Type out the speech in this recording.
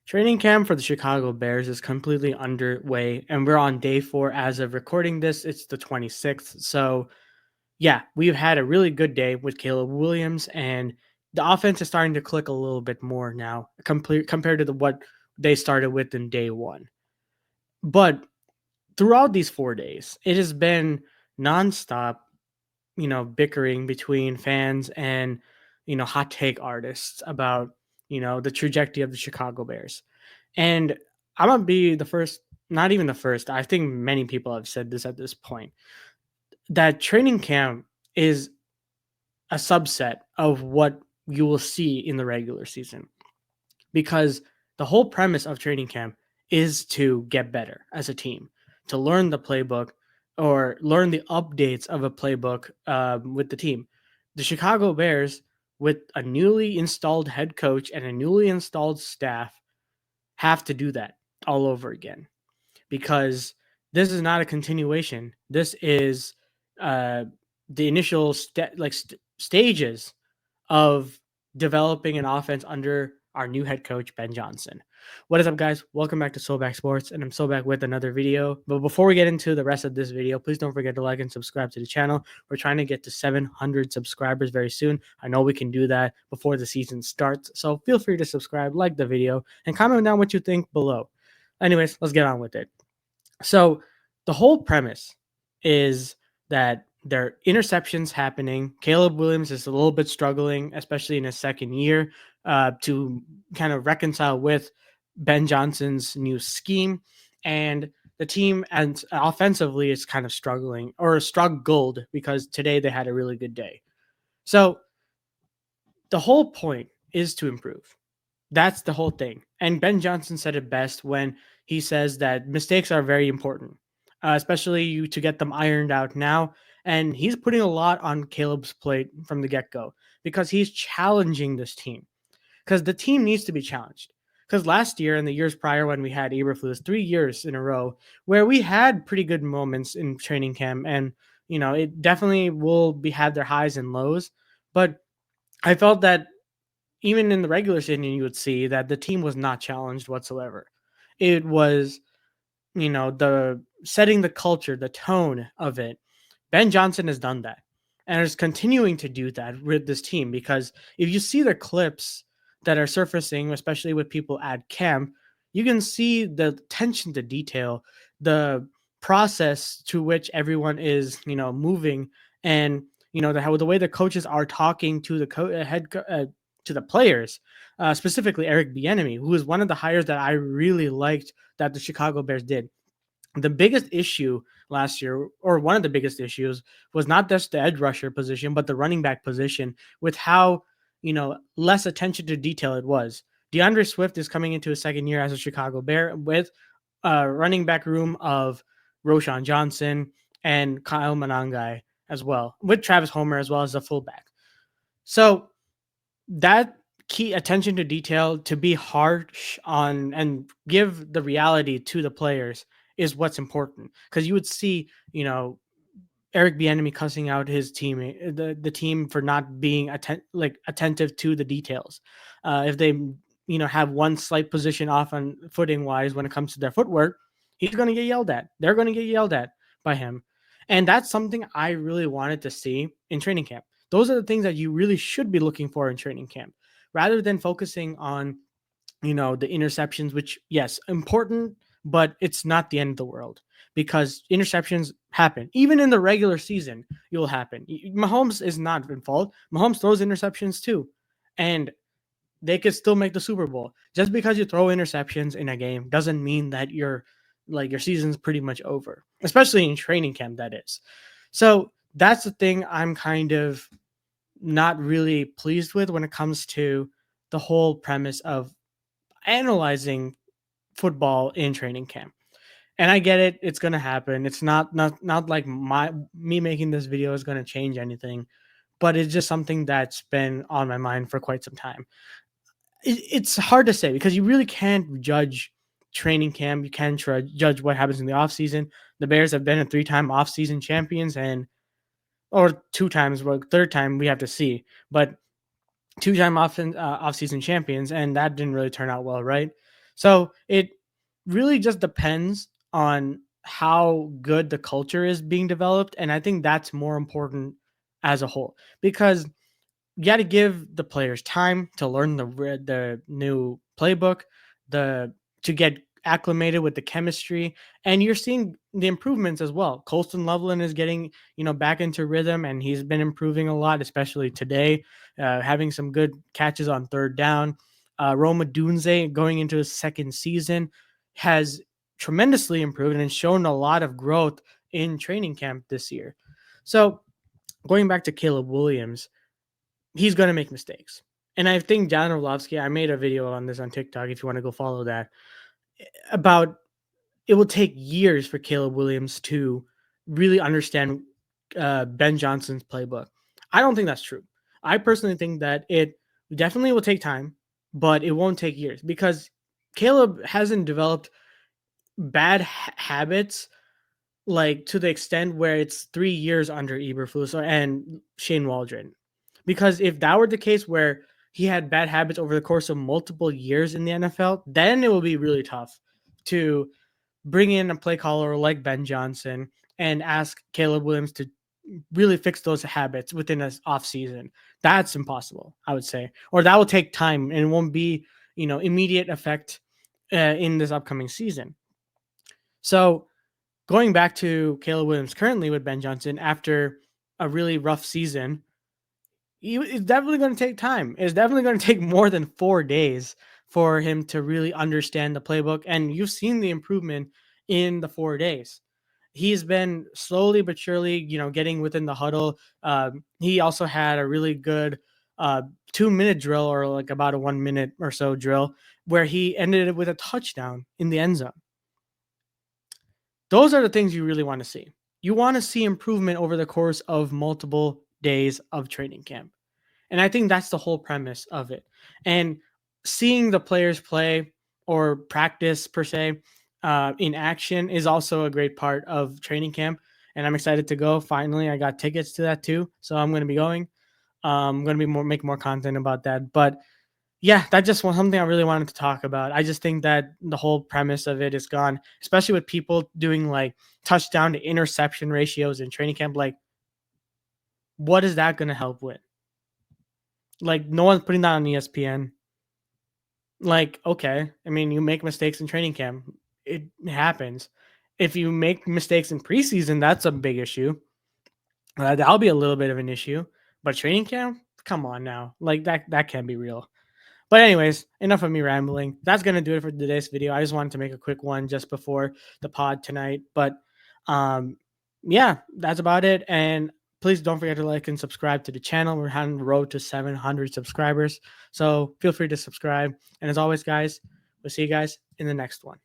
Training camp for the Chicago Bears is completely underway, and we're on day 4 as of recording this. It's the 26th. So, yeah, we've had a really good day with Caleb Williams, and the offense is starting to click a little bit more now compared to what they started with in day 1. But throughout these 4 days, it has been nonstop, bickering between fans and, hot take artists about, the trajectory of the Chicago Bears. And I'm gonna be the first, not even the first. I think many people have said this at this point that training camp is a subset of what you will see in the regular season because the whole premise of training camp is to get better as a team, to learn the playbook or learn the updates of a playbook with the team. The Chicago Bears, with a newly installed head coach and a newly installed staff, have to do that all over again because this is not a continuation. This is uh, the initial stages of developing an offense under our new head coach, Ben Johnson. What is up, guys? Welcome back to SoBackSports, and I'm so back with another video. But before we get into the rest of this video, please don't forget to like and subscribe to the channel. We're trying to get to 700 subscribers very soon. I know we can do that before the season starts, so feel free to subscribe, like the video, and comment down what you think below. Anyways, let's get on with it. So the whole premise is that there are interceptions happening. Caleb Williams is a little bit struggling, especially in his second year, to kind of reconcile with Ben Johnson's new scheme. And the team and offensively is kind of struggling or struggled because today they had a really good day. So the whole point is to improve. That's the whole thing. And Ben Johnson said it best when he says that mistakes are very important, especially to get them ironed out now. And he's putting a lot on Caleb's plate from the get go because he's challenging this team because the team needs to be challenged. Because last year and the years prior, when we had Eberflus, 3 years in a row, where we had pretty good moments in training camp, and it definitely will be had their highs and lows. But I felt that even in the regular season, you would see that the team was not challenged whatsoever. It was, the setting the culture, the tone of it. Ben Johnson has done that and is continuing to do that with this team because if you see the clips that are surfacing, especially with people at camp, you can see the attention to detail, the process to which everyone is, moving, and how the way the coaches are talking to the to the players, specifically Eric Bieniemy, who is one of the hires that I really liked that the Chicago Bears did. The biggest issue last year, or one of the biggest issues, was not just the edge rusher position, but the running back position with how, less attention to detail it was. DeAndre Swift is coming into his second year as a Chicago Bear with a running back room of Roshan Johnson and Kyle Manangai as well, with Travis Homer as well as a fullback. So that key attention to detail, to be harsh on and give the reality to the players, is what's important because you would see Eric Bieniemy cussing out his team, the team, for not being attentive to the details. If they have one slight position off on footing wise when it comes to their footwork, he's going to get yelled at. They're going to get yelled at by him, and that's something I really wanted to see in training camp. Those are the things that you really should be looking for in training camp, rather than focusing on the interceptions, which, yes, important, but it's not the end of the world because interceptions happen. Even in the regular season, you'll happen. Mahomes is not in fault. Mahomes throws interceptions too. And they could still make the Super Bowl. Just because you throw interceptions in a game doesn't mean that your season's pretty much over, especially in training camp, that is. So that's the thing I'm kind of not really pleased with when it comes to the whole premise of analyzing football in training camp. And I get it, it's gonna happen. It's not like me making this video is gonna change anything, but it's just something that's been on my mind for quite some time. It's hard to say because you really can't judge training camp. You can't judge what happens in the offseason. The Bears have been a 3-time offseason champions, and or 2 times, well, third time we have to see. But 2-time offseason champions, and that didn't really turn out well, right? So it really just depends on how good the culture is being developed. And I think that's more important as a whole because you got to give the players time to learn the new playbook, the to get acclimated with the chemistry, and you're seeing the improvements as well. Colston Loveland is getting back into rhythm, and he's been improving a lot, especially today, having some good catches on third down. Roma Dunze going into his second season has tremendously improved and shown a lot of growth in training camp this year. So going back to Caleb Williams, he's going to make mistakes. And I think John Orlovsky, I made a video on this on TikTok if you want to go follow that, about it will take years for Caleb Williams to really understand Ben Johnson's playbook. I don't think that's true. I personally think that it definitely will take time, but it won't take years because Caleb hasn't developed bad habits like to the extent where it's 3 years under Eberflus and Shane Waldron. Because if that were the case where he had bad habits over the course of multiple years in the NFL, then it will be really tough to bring in a play caller like Ben Johnson and ask Caleb Williams to really fix those habits within an off season. That's impossible, I would say, or that will take time and it won't be immediate effect in this upcoming season. So going back to Caleb Williams currently with Ben Johnson after a really rough season, it's definitely going to take time. It's definitely going to take more than 4 days for him to really understand the playbook. And you've seen the improvement in the 4 days. He's been slowly but surely, getting within the huddle. He also had a really good 2 minute drill, or like about a 1 minute or so drill, where he ended it with a touchdown in the end zone. Those are the things you really want to see. You want to see improvement over the course of multiple days of training camp. And I think that's the whole premise of it. And seeing the players play or practice per se in action is also a great part of training camp. And I'm excited to go. Finally, I got tickets to that too, so I'm going to be going. I'm going to be make more content about that. But yeah, that just was something I really wanted to talk about. I just think that the whole premise of it is gone, especially with people doing like touchdown to interception ratios in training camp. Like, what is that going to help with? Like, no one's putting that on ESPN. Like, okay, I mean, you make mistakes in training camp, it happens. If you make mistakes in preseason, that's a big issue. That'll be a little bit of an issue. But training camp, come on now, like that can't be real. But anyways, enough of me rambling. That's gonna do it for today's video. I just wanted to make a quick one just before the pod tonight. But um, yeah, that's about it. And please don't forget to like and subscribe to the channel. We're on the road to 700 subscribers. So feel free to subscribe. And as always, guys, we'll see you guys in the next one.